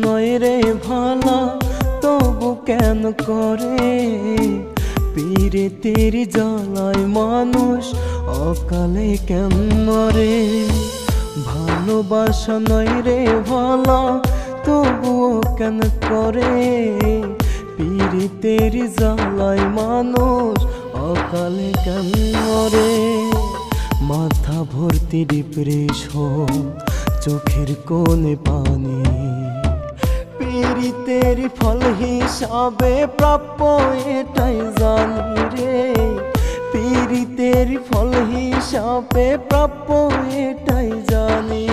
নয় রে ভালা তবু কেন করে পীড়িতের জ্বালায় মানুষ অকালে কেন মরে। ভালোবাসা নয় রে ভালা তবুও কেন করে পীড়িতের জ্বালায় মানুষ অকালে কেন মরে। মাথা ভর্তি ডিপ্রেশন চোখের কোণে পানি পীড়িতের ফল হিসাবে প্রাপ্য এটাই জানি রে। পীড়িতের ফল হিসাবে প্রাপ্য এটাই জানি।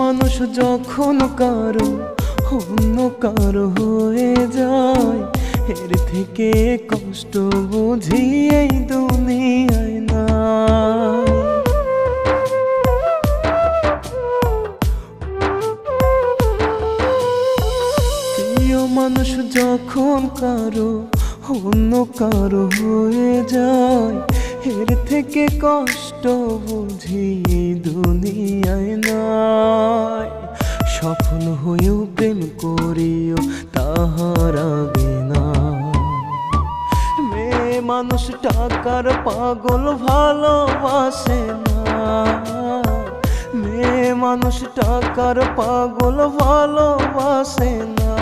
মানুষ যখন কারো অন্য কারো হয়ে যায় এর থেকে কষ্ট বুঝি এই দুনিয়ায় না। প্রিয় মানুষ যখন কারো অন্য কারো হয়ে যায় এর থেকে কষ্ট বুঝি দুনিয়ায় নাই। সফল হয়েও প্রেম করিও তাহার আগে না। মেয়ে মানুষ টাকার পাগল ভালোবাসে না। মেয়ে মানুষ টাকার পাগল ভালোবাসে না।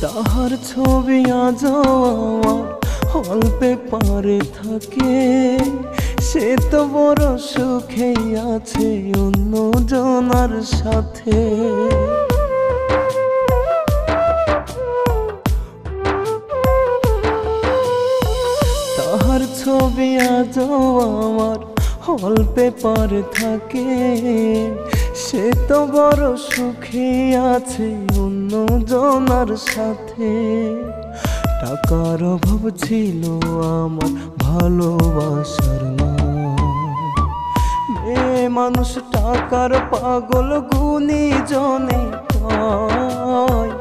তাহার ছবি আজ আমার অল্পে পারে থাকে সে তো বড় সুখে আছে অন্য জনার সাথে। তাহার ছবি আজ আমার অল্পে পারে থাকে সে তো বড় সুখে আছে অন্য জনার সাথে। টাকার অভাব ছিল আমার ভালোবাসার না। মেয়ে মানুষ টাকার পাগল গুণী জনে কয়।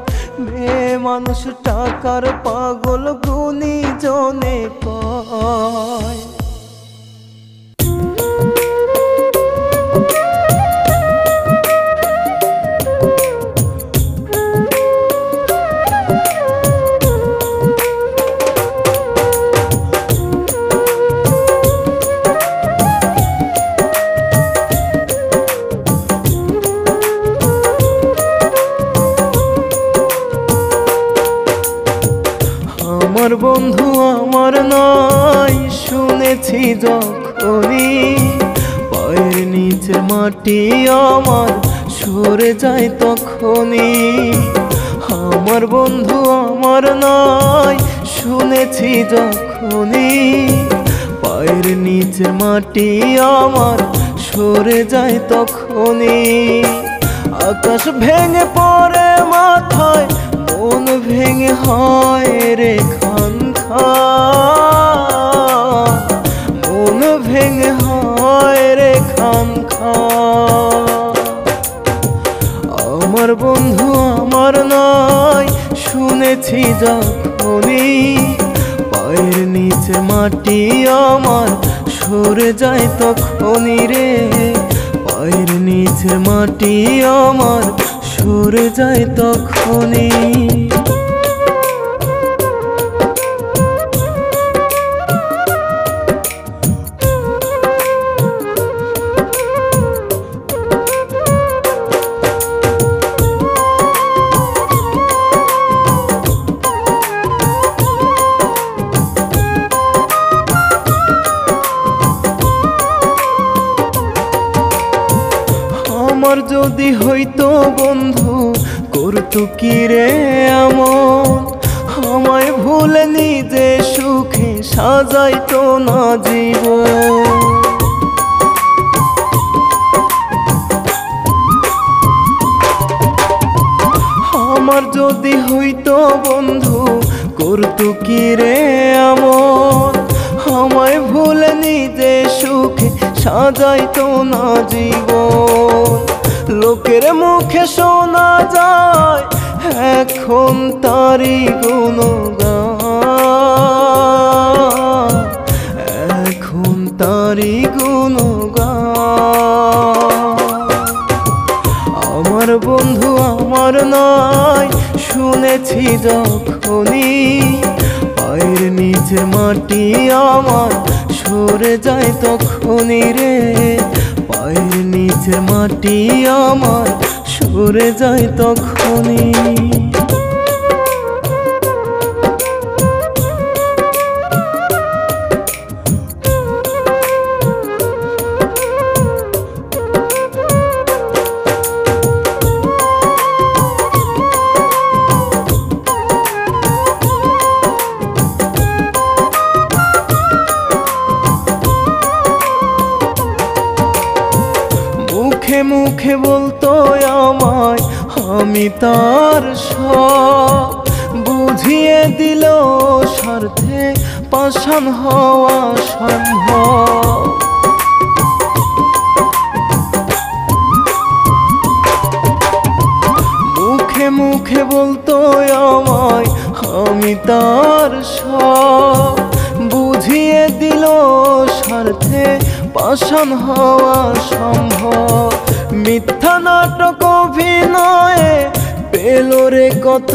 মেয়ে মানুষ টাকার পাগল গুণী জনে কয়। আমার বন্ধু আমার নয় শুনেছি যখনই পায়ের নিচে মাটি আমার সরে যায় তখনই। আমার বন্ধু আমার নয় শুনেছি যখনই পায়ের নিচে মাটি আমার সরে যায় তখনই। আকাশ ভেঙে পড়ে মাথায় মন ভেঙে হয় রে খান খান। মন ভেঙে হয় রে খান খান। আমার বন্ধু আমার নয় শুনেছি যখনই পায়ের নিচে মাটি আমার সরে যায় তখনই রে। পায়ের নিচে মাটি আমার সরে যায় তখনই। আমার যদি হইতো বন্ধু করতো কি রে এমন, আমায় ভুলে নিজে সুখে সাজাইতো না জীবন। আমার যদি হইতো বন্ধু করতো কি রে এমন, আমায় ভুলে নিজে সুখে সাজাইতো না জীবন। লোকের মুখে শোনা যায় এখন তারি গুণগান, এখন তারি গুণগান। আমার বন্ধু আমার নাই শুনেছি যখনই, পায়ের নিচে মাটি আমার সরে যায় তখনই রে, পায়ের নিচে মাটি আমার সরে যায় তখনই। মুখে মুখে বলতো আমায় আমি তার সব, বুঝিয়ে দিল স্বার্থে পাষাণ হওয়া সম্ভব। মুখে মুখে বলতো আমায় আমি তার সব, বুঝিয়ে দিল স্বার্থে পাষাণ হওয়া সম্ভব। মিথ্যা নাটক অভিনয়ে পেল রে কত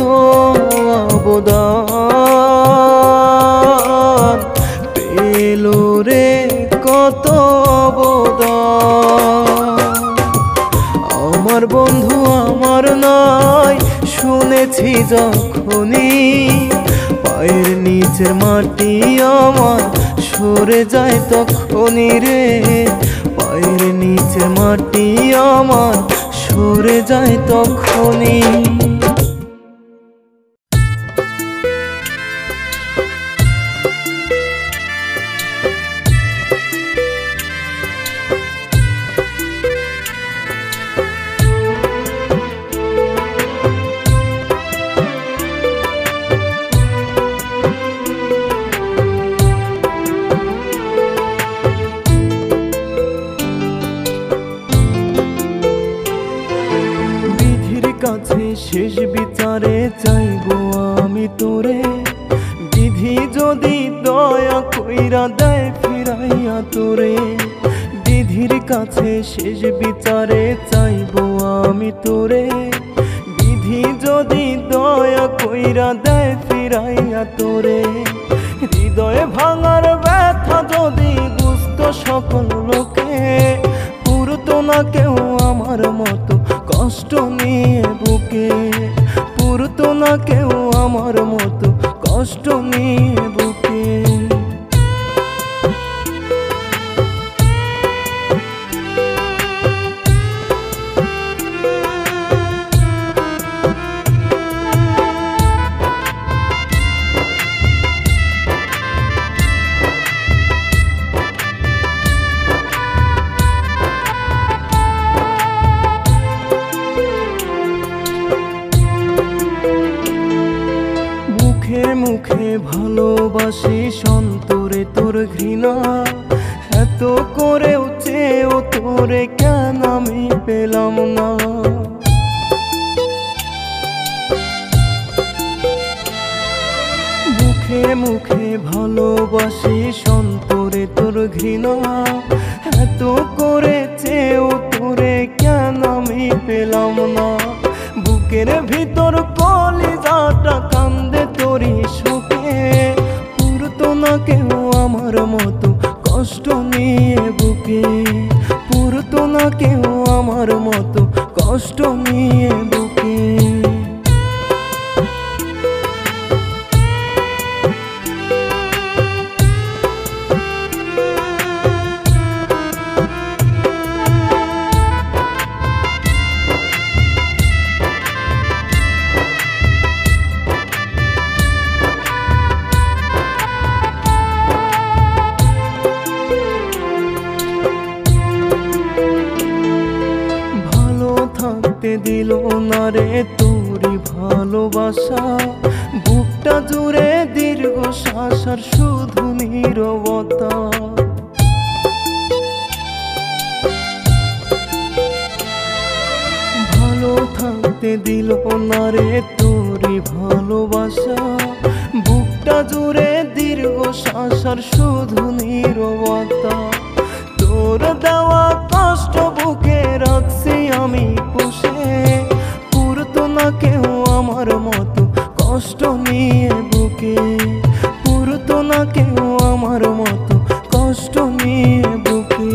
অবদান, পেল রে কত অবদান। আমার বন্ধু আমার নাই শুনেছি যখনই, পায়ের নিচের মাটি আমার সরে যায় তখনই রে, পায়ের নিচের মাটি আমার সরে যায় তখনই। কাছে শেষ বিচারে চাইবো আমি তোরে, বিধি যদি দয়া কইরা দেয় ফিরাইয়া তোরে। বিধির কাছে শেষ বিচারে চাইবো আমি তোরে, বিধি যদি দয়া কইরা দেয় ফিরাইয়া তোরে। হৃদয়ে ভাঙার ব্যথা যদি বুঝতো সকল লোকে, পুরতো না কেউ আমার মতো কষ্ট নিয়ে বুকে, পুরতো না কেউ আমার মতো কষ্ট নিয়ে বুকে। মুখে ভালোবাসি সন্তরে তোর ঘৃণা, এত করেও চেয়েও তোরে কেন আমি পেলাম না। মুখে মুখে ভালোবাসি সন্তরে তোর ঘৃণা, এত করে চেয়েও তোরে কেন আমি পেলাম না। বুকের ভিতর কলিজাটা কান্দে তোরি শোকে, পুরতো না কেউ আমার মতো কষ্ট নিয়ে বুকে, পুরতো না কেউ আমার মতো কষ্ট নিয়ে বুকে। থাকতে দিল না রে তোরই ভালোবাসা, বুকটা জুড়ে দীর্ঘ শ্বাস আর শুধু নীরবতা। ভালো থাকতে দিল না রে তোরই ভালোবাসা, বুকটা জুড়ে দীর্ঘ শ্বাস আর শুধু নীরবতা। তোর দেওয়া কষ্ট বুকে রাখছি আমি পুষে, পুরতো না কেউ আমার মতো কষ্ট নিয়ে বুকে, পুরতো না কেউ আমার মতো কষ্ট নিয়ে বুকে।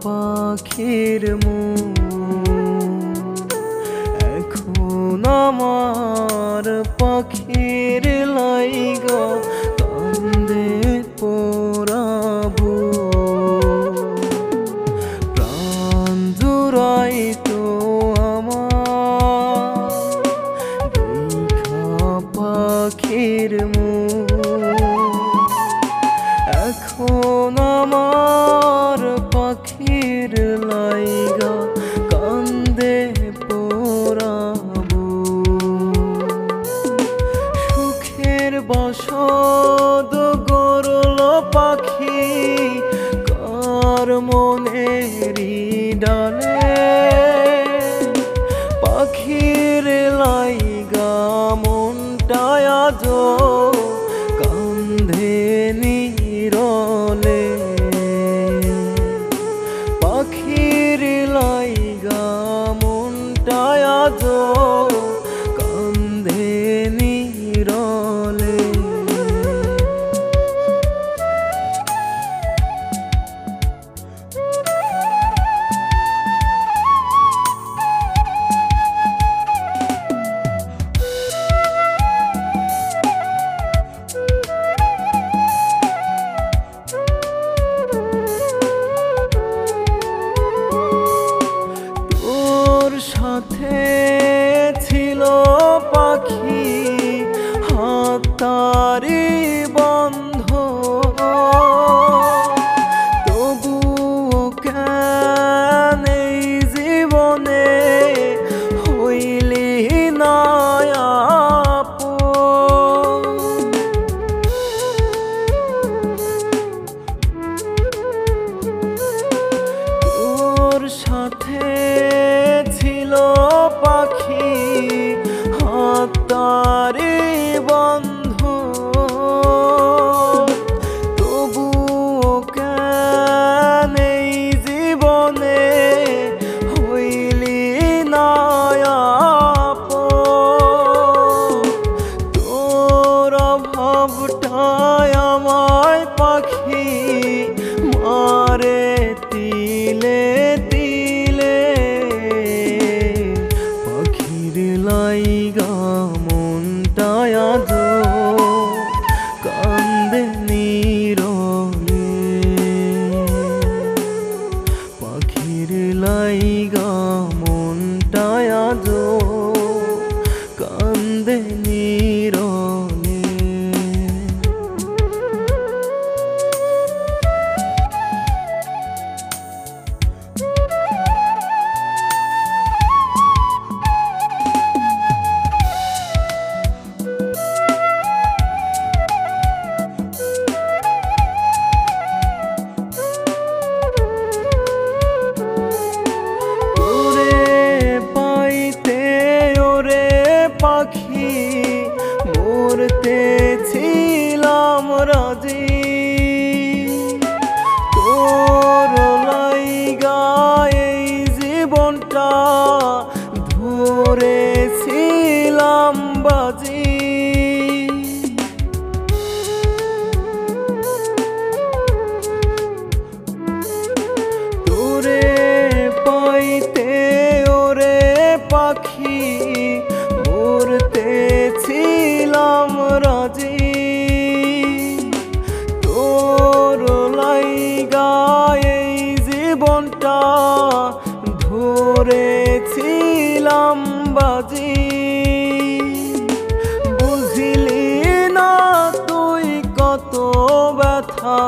পাখির এখন আমার পাখির লাইগা কান্দে পোড়াবো, প্রাণ জুড়াই তো আমার দেখা পাখির এখন আমার পাখির লাইগা কান্দে পোড়াবো। সুখের বসত গরল পাখি কার মনেরই ডালে, পাখির লাইগা মনটায় আজো কান্ধে নীরলে, পাখির লাইগা মনটায় আজো কান্ধে নীরলে। সাথে ছিল পাখি হাতটারি বন্ধ, তবুও কেন এই জীবনে হইলি না আপন। তোর সাথে ছিল পাখি হাতটারি বন্ধ, তবুও কেন এই জীবনে হইলি না আপন। তোর অভাবটায় আমায় পাখি মারে তিলে তিলে, পাখির লাইগা মনটায় আজো কান্দে নীরলে, পাখির লাইগা মনটায় আজো কান্দে নীরলে। পাখি মরতে ছিলাম রাজি, তোর লাইগা এই জীবনটা ধরেছিলাম বাজি। তোরে পাইতে ওরে দিলাম বাজি, বুঝিলি না তুই কত ব্যথা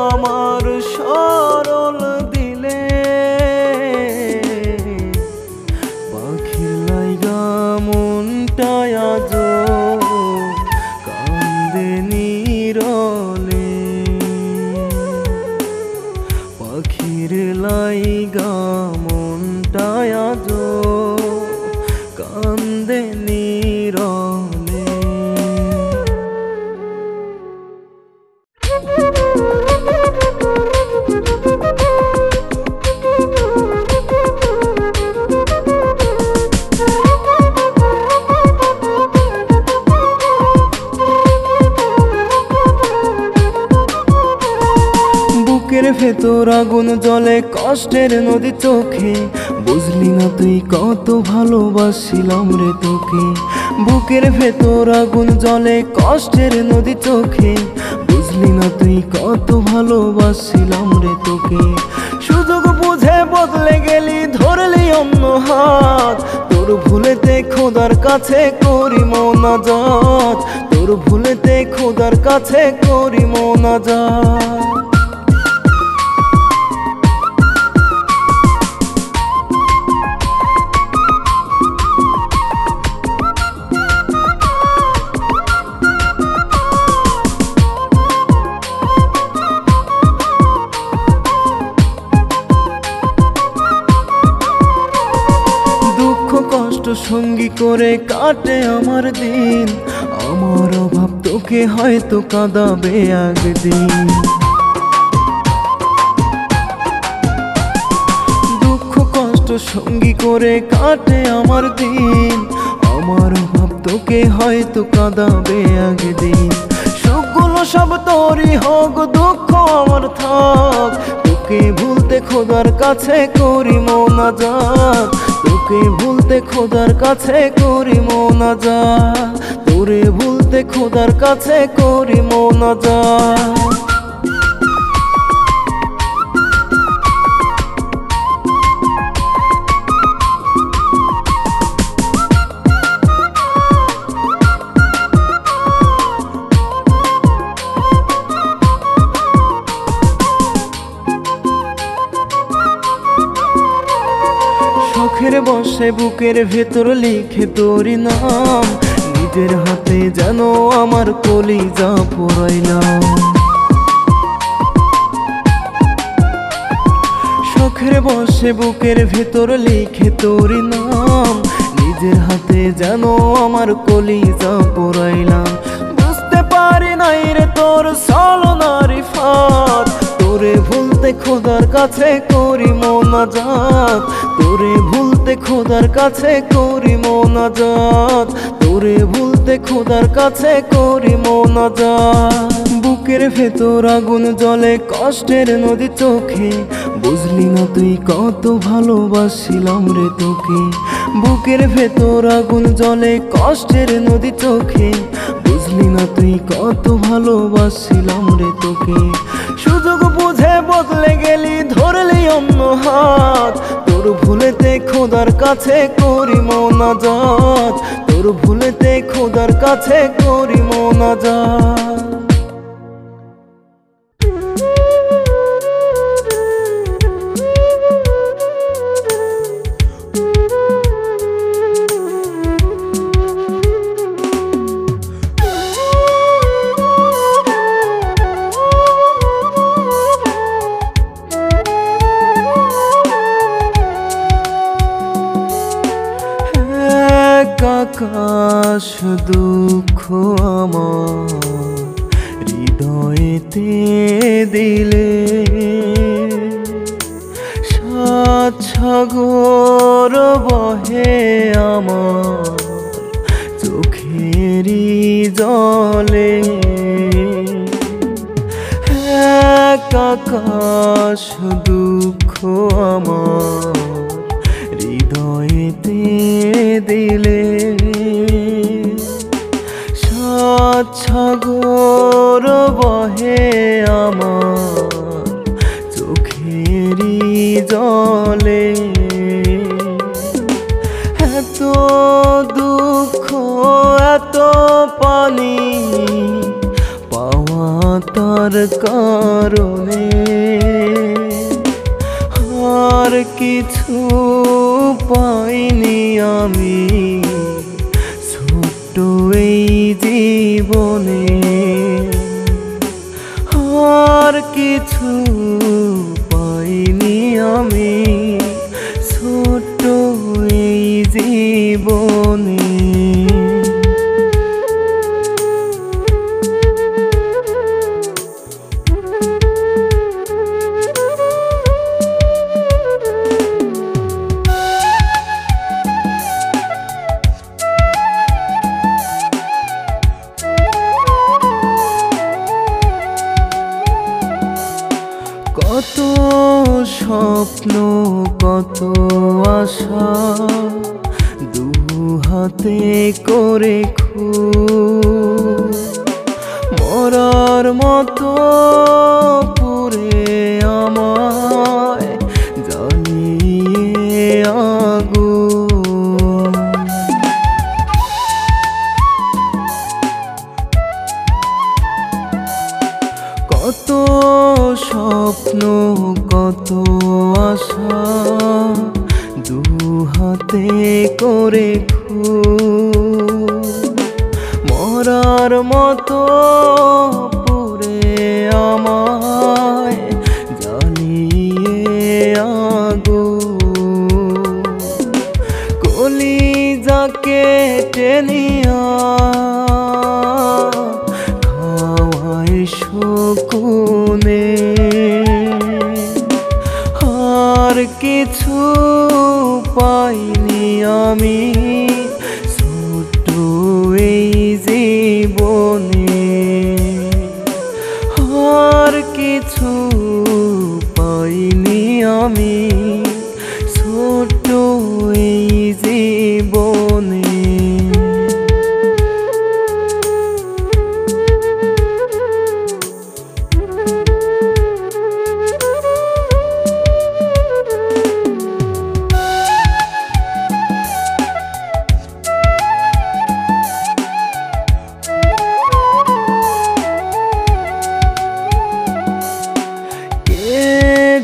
আমার সরল দিলে। পাখির লাইগা মনটায় আজো কান্দে নীরলে, পাখির লাইগা মনটায় আজো কান্দে নীরলে। বুকের ভেতর আগুন জ্বলে কষ্টের নদী চোখে, বুঝলি না তুই কত ভালোবাসিলাম রে তোকে। বুকের ভেতর আগুন জ্বলে কষ্টের নদী চোখে, বুঝলি না তুই কত ভালোবাসিলাম রে তোকে। সুযোগ বুঝে বদলে গেলি ধরলি অন্য হাত, তোর ভুলেতে খোদার কাছে করি মোনাজাত, তোর ভুলেতে খোদার কাছে করি মোনাজাত। কষ্ট সঙ্গী করে কাটে আমার দিন, আমার অভাব তোকে হয়তো কাঁদাবে একদিন। দুঃখ কষ্ট সঙ্গী করে কাটে আমার দিন, আমার অভাব তোকে হয়তো কাঁদাবে একদিন। সুখগুলো সব তোরই হোক, দুঃখ আমার থাক, তোকে ভুলতে খোদার কাছে করি মোনাজাত, তোকে ভুলতে খোদার কাছে করি মোনাজাত, তোরে ভুলতে খোদার কাছে করি মোনাজাত। শখের বসে বুকের ভেতর লিখে তোরি নাম, নিজের হাতে যেন আমার কলিজা পোড়াইলাম। শখের বসে বুকের ভেতর লিখে তোরি নাম, নিজের হাতে যেন আমার কলিজা পোড়াইলাম। বুঝতে পারি নাই রে তোর ছলনারি ফাঁদ, তোরে ভুলতে খোদার কাছে করি মোনাজাত, তোরে ভুলতে খোদার কাছে করি মোনাজাত, তোরে ভুলতে খোদার কাছে করি মোনাজাত। বুকের ভেতর আগুন জ্বলে কষ্টের নদী চোখে, বুঝলি না তুই কত ভালোবাসিলাম রে তোকে। বুকের ভেতর আগুন জ্বলে কষ্টের নদী চোখে, বুঝলি না তুই কত ভালোবাসিলাম রে তোকে। সুযোগ বুঝে বদলে গেলি ধরলি অন্য হাত, তোর ভুলেতে খোদার কাছে করি মোনাজাত, তোর ভুলেতে খোদার কাছে করি মোনাজাত। আকাশ দুঃখ আমার হৃদয়েতে দিলে, সাত সাগর বহে আমার চোখেরই জলে। আকাশ দুঃখ আমার হৃদয়েতে দিলে, সাত সাগর বহে আমার চোখেরই জলে। দুঃখ এত পানি পাওয়া তার কারণে, আর কিছু পাইনি আমি ছোট্ট এই জীবনে, আর কিছু পাইনি আমি ছোট্ট এই জীবনে। কত স্বপ্ন কত আশা দু হাতে করে মরার মতো পুরে আমায় জ্বালিয়ে আগুন। কত স্বপ্ন কত আশা দু হাতে করে মরার মতো পুরে আমায় জ্বালিয়ে আগুন। কলিজাকে টেনিয়া খাওয়াই শকুনে, আর কিছু পাইনি আমি ছোট্ট এই জীবনে, আর কিছু পাইনি আমি ছোট্ট এই জীবনে।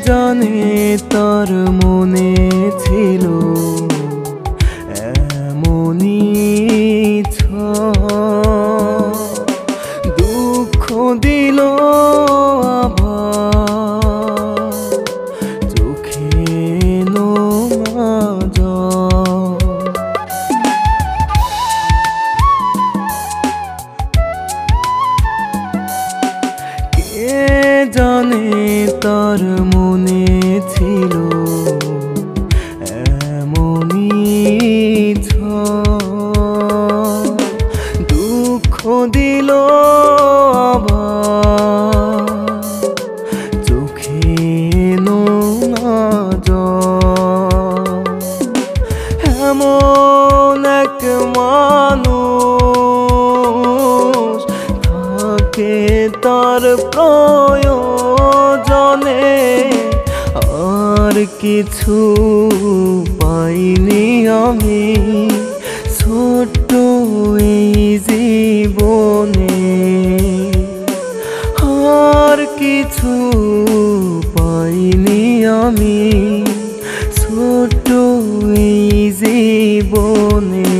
জানে তার মনে ছিল এমনই ইচ্ছা, দুঃখ দিল আবার চোখে নোনা জল। কে জানে তার মনে ছিল এমনই ইচ্ছা, দুঃখ দিল আবার চোখে নোনা জল। এমন এক মানুষ থাকে তার প্রয়োজনে, আর কিছু পাইনি আমি ছোট্ট এই জীবনে, আর কিছু পাইনি আমি ছোট্ট এই জীবনে।